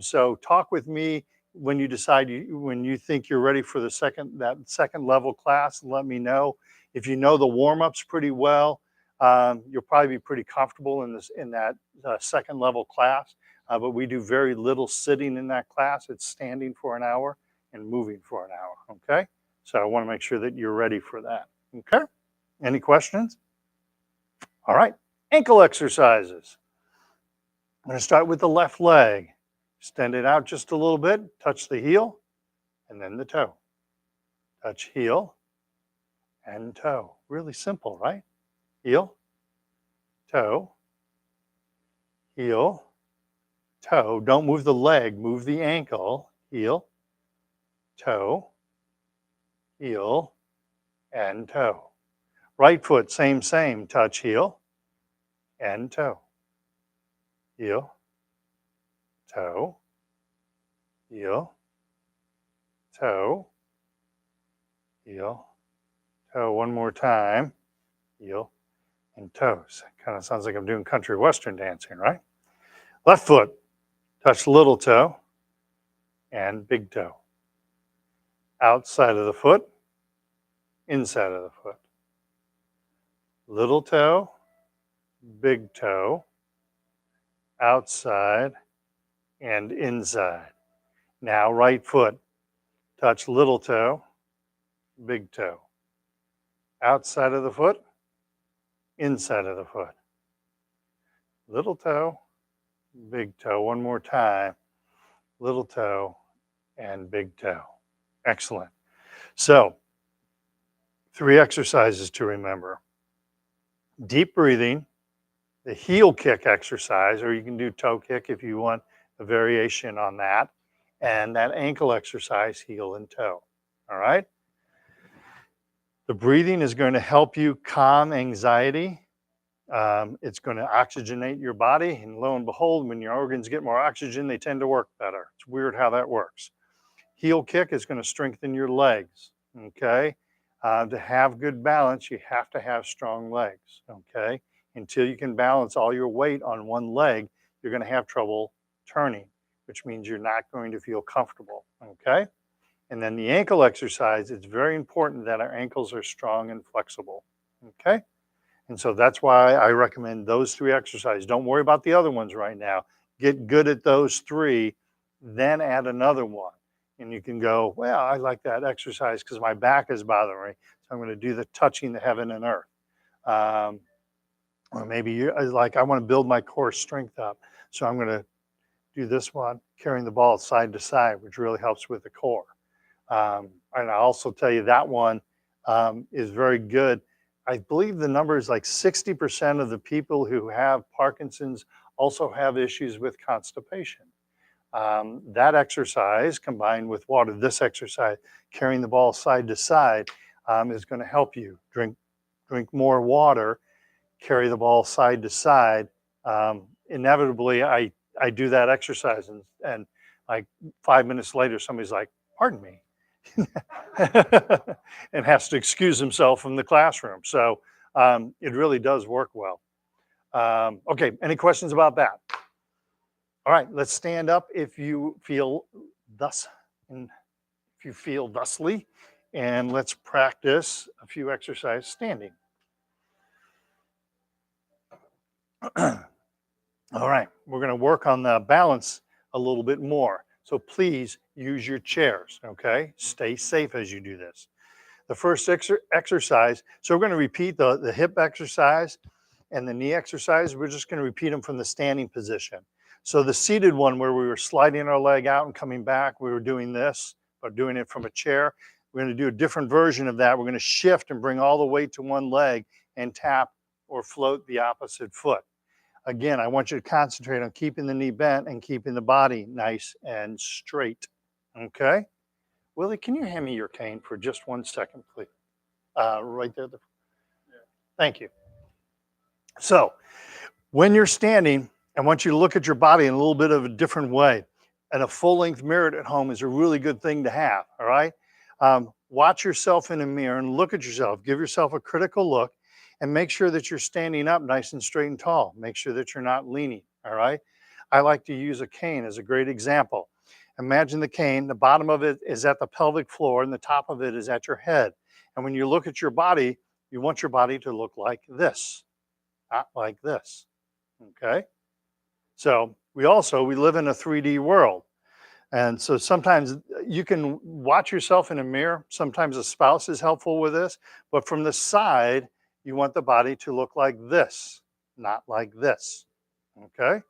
So talk with me when you decide when you think you're ready for that second level class. Let me know. If you know the warm-ups pretty well, you'll probably be pretty comfortable in that second level class. But we do very little sitting in that class. It's standing for an hour and moving for an hour, okay? So I want to make sure that you're ready for that, okay? Any questions? All right, ankle exercises. I'm going to start with the left leg. Extend it out just a little bit, touch the heel, and then the toe. Touch heel and toe. Really simple, right? Heel, toe, heel, toe. Don't move the leg, move the ankle. Heel, toe, heel, and toe. Right foot, same, touch heel and toe. Heel, toe, heel, toe, heel, toe. 1 more time. Heel and toes. Kind of sounds like I'm doing country western dancing, right? Left foot, touch little toe and big toe. Outside of the foot, inside of the foot. Little toe, big toe, outside and inside. Now right foot, touch little toe, big toe. Outside of the foot, inside of the foot. Little toe, big toe. One more time. Little toe and big toe. Excellent. So, 3 exercises to remember. Deep breathing, the heel kick exercise, or you can do toe kick if you want a variation on that, and that ankle exercise, heel and toe. All right? The breathing is going to help you calm anxiety. It's going to oxygenate your body, and lo and behold, when your organs get more oxygen, they tend to work better. It's weird how that works. Heel kick is going to strengthen your legs, okay? To have good balance, you have to have strong legs, okay? Until you can balance all your weight on one leg, you're going to have trouble turning, which means you're not going to feel comfortable, okay? And then the ankle exercise, it's very important that our ankles are strong and flexible, okay? And so that's why I recommend those 3 exercises. Don't worry about the other ones right now. Get good at those 3, then add another one. And you can go, well, I like that exercise because my back is bothering me. So I'm going to do the touching the heaven and earth. Or maybe you're like, I want to build my core strength up. So I'm going to do this one, carrying the ball side to side, which really helps with the core. And I also tell you that one is very good. I believe the number is like 60% of the people who have Parkinson's also have issues with constipation. That exercise combined with water, this exercise, carrying the ball side to side, is going to help you drink more water, carry the ball side to side. Inevitably, I do that exercise, and like 5 minutes later, somebody's like, "Pardon me," and has to excuse himself from the classroom. So it really does work well. Okay, any questions about that? All right, let's stand up if you feel thusly, and let's practice a few exercises standing. All right, we're going to work on the balance a little bit more. So please use your chairs, okay? Stay safe as you do this. The first exercise, so we're going to repeat the hip exercise and the knee exercise. We're just going to repeat them from the standing position. So the seated one where we were sliding our leg out and coming back, we were doing this, but doing it from a chair. We're going to do a different version of that. We're going to shift and bring all the weight to one leg and tap or float the opposite foot. Again, I want you to concentrate on keeping the knee bent and keeping the body nice and straight, okay? Willie, can you hand me your cane for just 1 second, please? Right there. Thank you. So, when you're standing, I want you to look at your body in a little bit of a different way. And a full-length mirror at home is a really good thing to have, all right? Watch yourself in a mirror and look at yourself. Give yourself a critical look and make sure that you're standing up nice and straight and tall. Make sure that you're not leaning, all right? I like to use a cane as a great example. Imagine the cane, the bottom of it is at the pelvic floor and the top of it is at your head. And when you look at your body, you want your body to look like this, not like this, okay? So we live in a 3D world. And so sometimes you can watch yourself in a mirror. Sometimes a spouse is helpful with this, but from the side, you want the body to look like this, not like this, okay?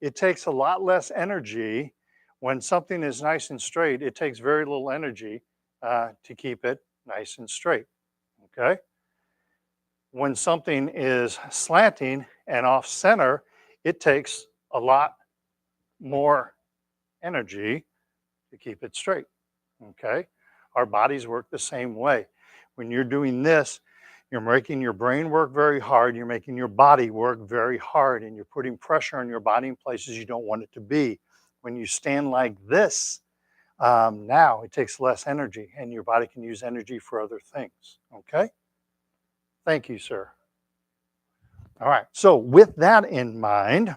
It takes a lot less energy when something is nice and straight. It takes very little energy to keep it nice and straight, okay? When something is slanting and off center, it takes a lot more energy to keep it straight, okay? Our bodies work the same way. When you're doing this, you're making your brain work very hard, you're making your body work very hard, and you're putting pressure on your body in places you don't want it to be. When you stand like this, now it takes less energy, and your body can use energy for other things, okay? Thank you, sir. All right, so with that in mind,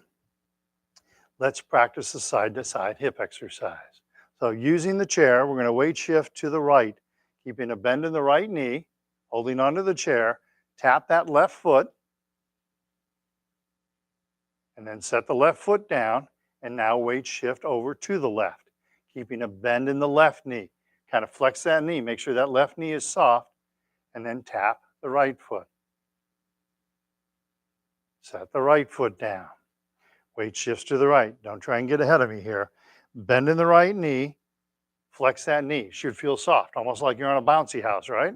let's practice the side-to-side hip exercise. So using the chair, we're going to weight shift to the right, keeping a bend in the right knee, holding onto the chair, tap that left foot, and then set the left foot down, and now weight shift over to the left, keeping a bend in the left knee. Kind of flex that knee, make sure that left knee is soft, and then tap the right foot. Set the right foot down. Weight shifts to the right. Don't try and get ahead of me here. Bend in the right knee, flex that knee. Should feel soft, almost like you're on a bouncy house, right?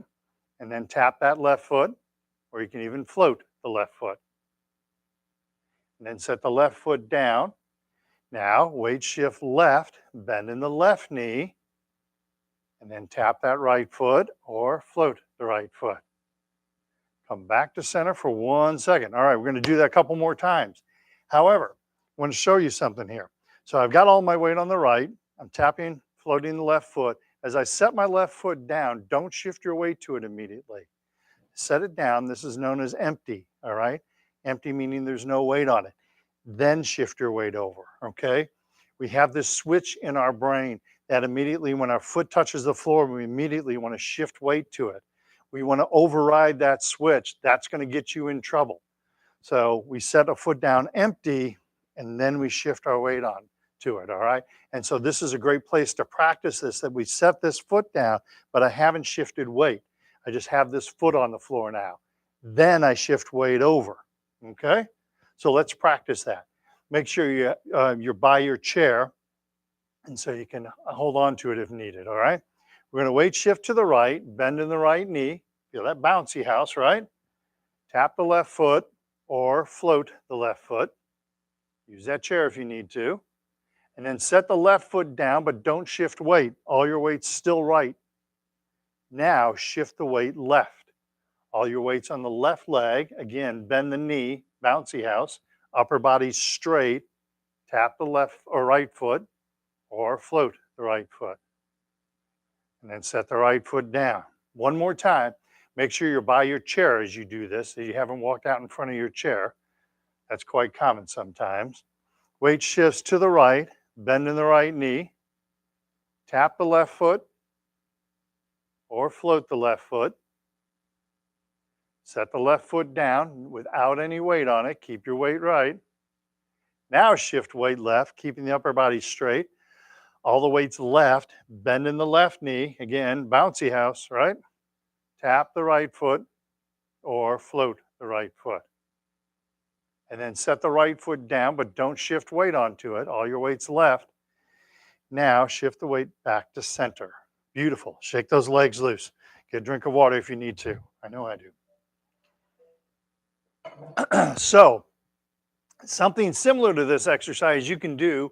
And then tap that left foot, or you can even float the left foot. And then set the left foot down. Now, weight shift left, bend in the left knee, and then tap that right foot or float the right foot. Come back to center for 1 second. All right, we're going to do that a couple more times. However, I want to show you something here. So I've got all my weight on the right. I'm tapping, floating the left foot. As I set my left foot down, don't shift your weight to it immediately. Set it down. This is known as empty, all right? Empty meaning there's no weight on it. Then shift your weight over, okay? We have this switch in our brain that immediately when our foot touches the floor, we immediately want to shift weight to it. We want to override that switch. That's going to get you in trouble. So we set a foot down empty, and then we shift our weight on to it, all right? And so this is a great place to practice this, that we set this foot down, but I haven't shifted weight. I just have this foot on the floor now. Then I shift weight over, okay? So let's practice that. Make sure you're by your chair, and so you can hold on to it if needed, all right? We're gonna weight shift to the right, bend in the right knee. Feel that bouncy house, right? Tap the left foot or float the left foot. Use that chair if you need to. And then set the left foot down, but don't shift weight. All your weight's still right. Now shift the weight left. All your weight's on the left leg. Again, bend the knee, bouncy house. Upper body straight. Tap the left or right foot or float the right foot. And then set the right foot down. One more time. Make sure you're by your chair as you do this, so you haven't walked out in front of your chair. That's quite common sometimes. Weight shifts to the right, bend in the right knee, tap the left foot or float the left foot. Set the left foot down without any weight on it. Keep your weight right. Now shift weight left, keeping the upper body straight. All the weight's left, bend in the left knee. Again, bouncy house, right? Tap the right foot or float the right foot. And then set the right foot down, but don't shift weight onto it. All your weight's left. Now shift the weight back to center. Beautiful. Shake those legs loose. Get a drink of water if you need to. I know I do. So, something similar to this exercise you can do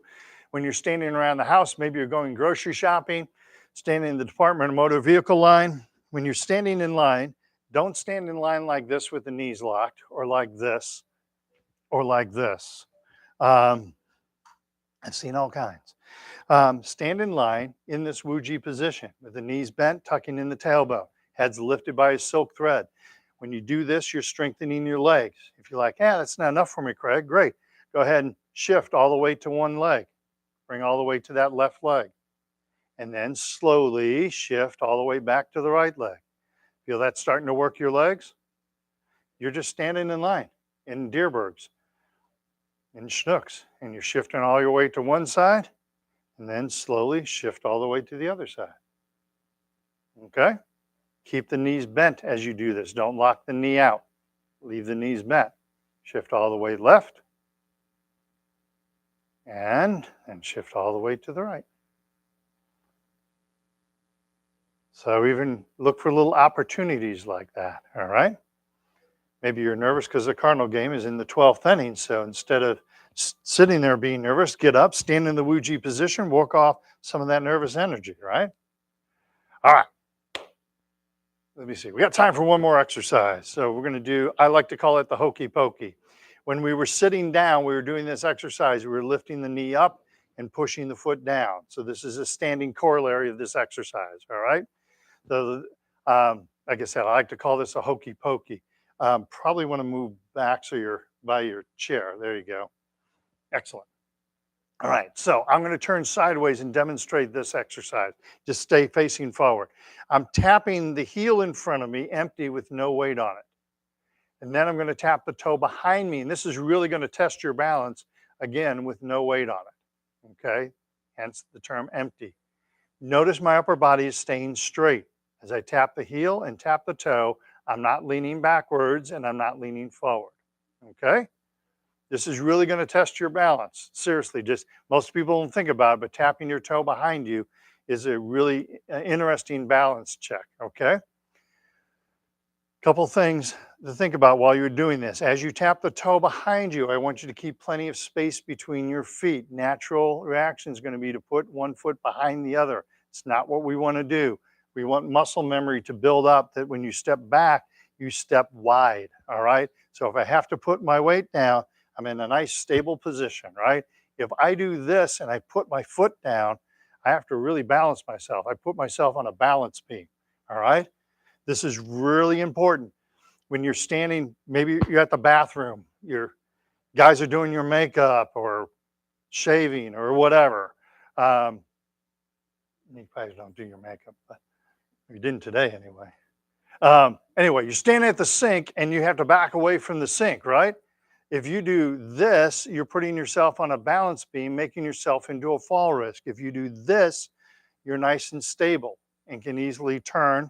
when you're standing around the house. Maybe you're going grocery shopping, standing in the Department of Motor Vehicle line. When you're standing in line, don't stand in line like this with the knees locked, or like this, or like this. I've seen all kinds. Stand in line in this Wuji position with the knees bent, tucking in the tailbone, heads lifted by a silk thread. When you do this, you're strengthening your legs. If you're like, yeah, that's not enough for me, Craig, great. Go ahead and shift all the way to one leg. Bring all the way to that left leg. And then slowly shift all the way back to the right leg. Feel that starting to work your legs? You're just standing in line in Deerbergs, in Schnooks, and you're shifting all your weight to one side, and then slowly shift all the way to the other side. Okay? Keep the knees bent as you do this. Don't lock the knee out. Leave the knees bent. Shift all the way left, and shift all the way to the right. So even look for little opportunities like that, all right? Maybe you're nervous because the Cardinal game is in the 12th inning, so instead of sitting there being nervous, get up, stand in the Wuji position, walk off some of that nervous energy, right? All right. Let me see. We got time for one more exercise. So we're going to do, I like to call it the hokey pokey. When we were sitting down, we were doing this exercise. We were lifting the knee up and pushing the foot down. So this is a standing corollary of this exercise, all right? So like I said, I like to call this a hokey pokey. Probably want to move back so you're by your chair. There you go. Excellent. All right, so I'm going to turn sideways and demonstrate this exercise. Just stay facing forward. I'm tapping the heel in front of me, empty with no weight on it. And then I'm going to tap the toe behind me. And this is really going to test your balance, again, with no weight on it. Okay, hence the term empty. Notice my upper body is staying straight. As I tap the heel and tap the toe, I'm not leaning backwards and I'm not leaning forward. Okay? This is really going to test your balance. Seriously, just most people don't think about it, but tapping your toe behind you is a really interesting balance check. Okay? Couple things to think about while you're doing this. As you tap the toe behind you, I want you to keep plenty of space between your feet. Natural reaction is going to be to put one foot behind the other. It's not what we want to do. We want muscle memory to build up that when you step back, you step wide. All right. So if I have to put my weight down, I'm in a nice stable position, right? If I do this and I put my foot down, I have to really balance myself. I put myself on a balance beam. All right. This is really important. When you're standing, maybe you're at the bathroom, your guys are doing your makeup or shaving or whatever. You guys don't do your makeup, but you didn't today anyway. Anyway, you're standing at the sink and you have to back away from the sink, right? If you do this, you're putting yourself on a balance beam, making yourself into a fall risk. If you do this, you're nice and stable and can easily turn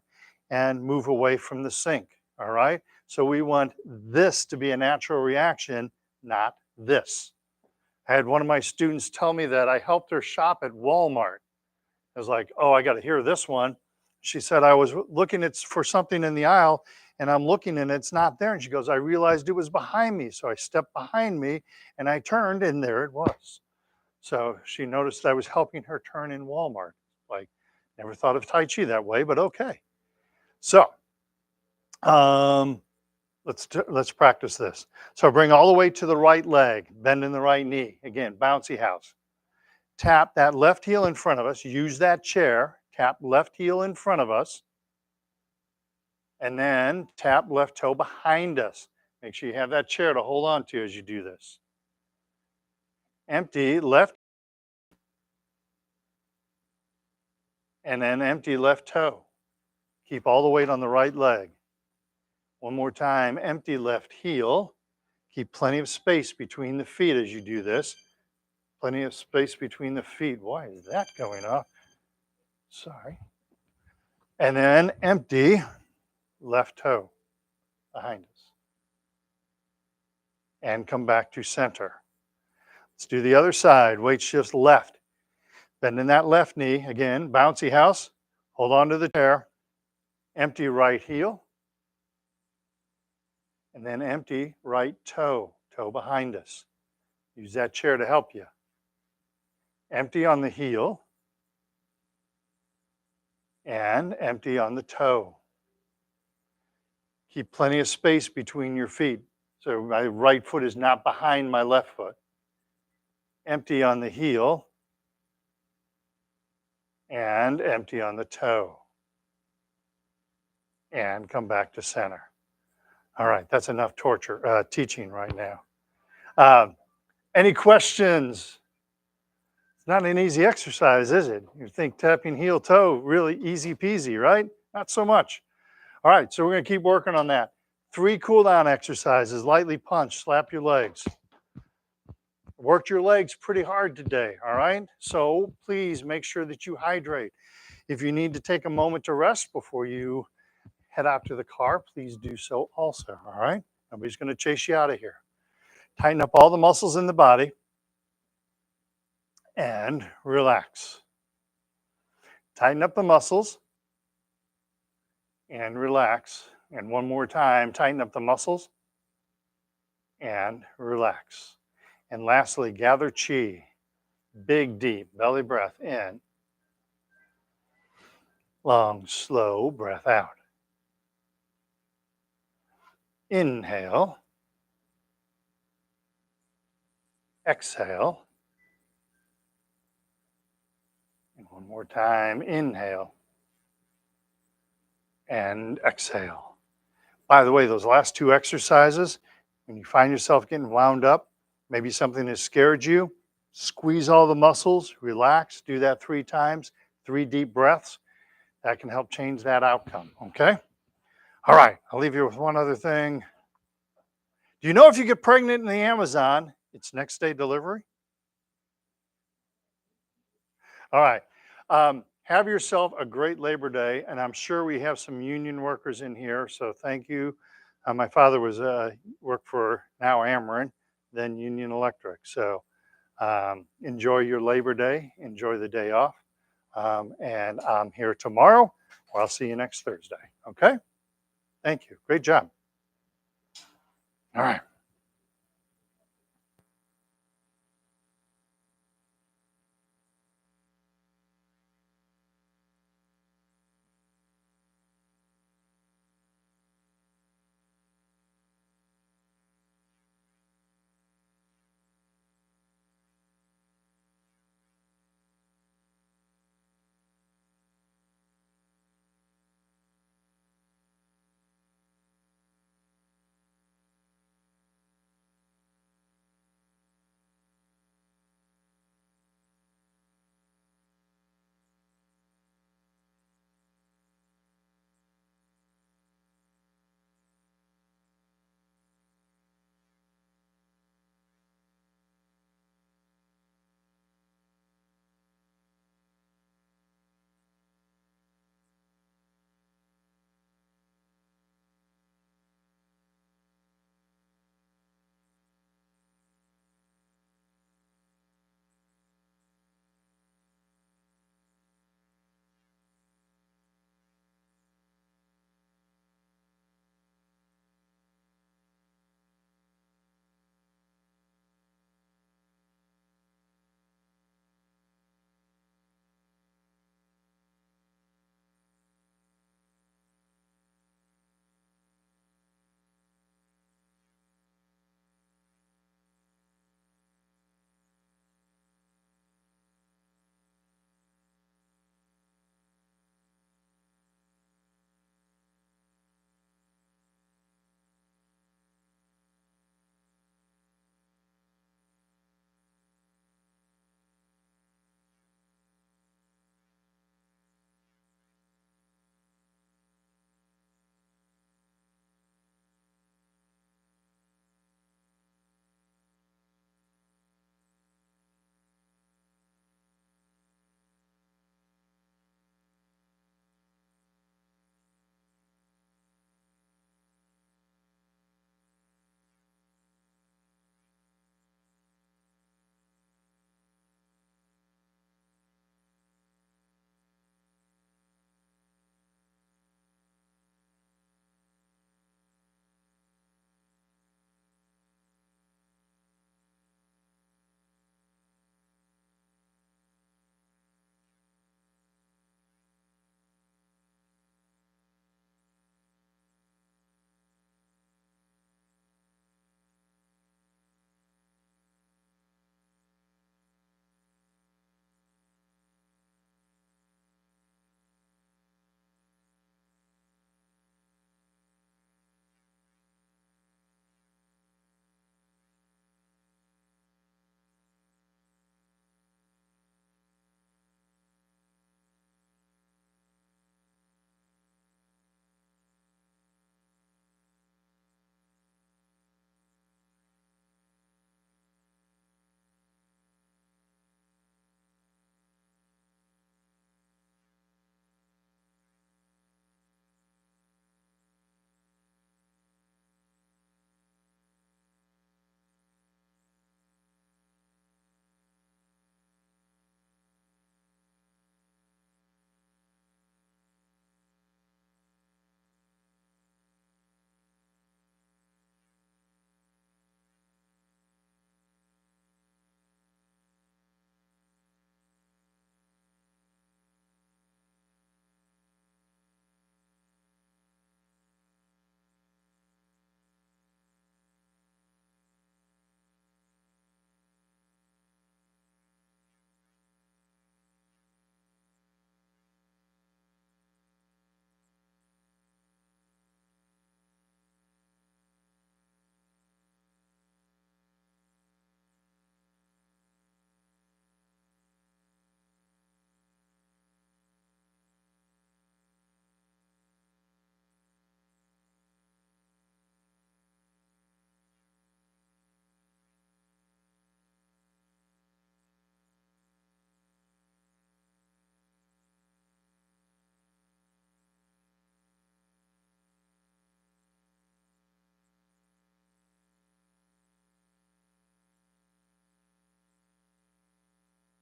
and move away from the sink. All right. So we want this to be a natural reaction, not this. I had one of my students tell me that I helped her shop at Walmart. I was like, oh, I got to hear this one. She said, I was looking for something in the aisle and I'm looking and it's not there. And she goes, I realized it was behind me. So I stepped behind me and I turned and there it was. So she noticed I was helping her turn in Walmart. Like, never thought of Tai Chi that way, but okay. So let's practice this. So bring all the way to the right leg, bend in the right knee. Again, bouncy house. Tap that left heel in front of us. Use that chair. Tap left heel in front of us. And then tap left toe behind us. Make sure you have that chair to hold on to as you do this. Empty left. And then empty left toe. Keep all the weight on the right leg. One more time, empty left heel. Keep plenty of space between the feet as you do this. Plenty of space between the feet. Why is that going off? Sorry. And then empty left toe behind us. And come back to center. Let's do the other side. Weight shifts left. Bend in that left knee. Again, bouncy house. Hold on to the chair. Empty right heel. And then empty right toe. Toe behind us. Use that chair to help you. Empty on the heel. And empty on the toe. Keep plenty of space between your feet. So my right foot is not behind my left foot. Empty on the heel. And empty on the toe. And come back to center. All right, that's enough teaching right now. Any questions? It's not an easy exercise, is it? You think tapping heel toe, really easy peasy, right? Not so much. All right, so we're going to keep working on that. 3 cool down exercises: lightly punch, slap your legs. Worked your legs pretty hard today, all right? So please make sure that you hydrate. If you need to take a moment to rest before you head out to the car, please do so also, all right? Nobody's going to chase you out of here. Tighten up all the muscles in the body and relax. Tighten up the muscles and relax. And one more time, tighten up the muscles and relax. And lastly, gather chi. Big, deep belly breath in. Long, slow breath out. Inhale. Exhale. And one more time, inhale. And exhale. By the way, those last two exercises, when you find yourself getting wound up, maybe something has scared you, squeeze all the muscles, relax, do that 3 times, 3 deep breaths. That can help change that outcome, okay? All right, I'll leave you with one other thing. Do you know if you get pregnant in the Amazon, it's next day delivery? All right. Have yourself a great Labor Day, and I'm sure we have some union workers in here, so thank you. My father was worked for now Ameren, then Union Electric. So enjoy your Labor Day, enjoy the day off, and I'm here tomorrow. Or I'll see you next Thursday. Okay. Thank you. Great job. All right.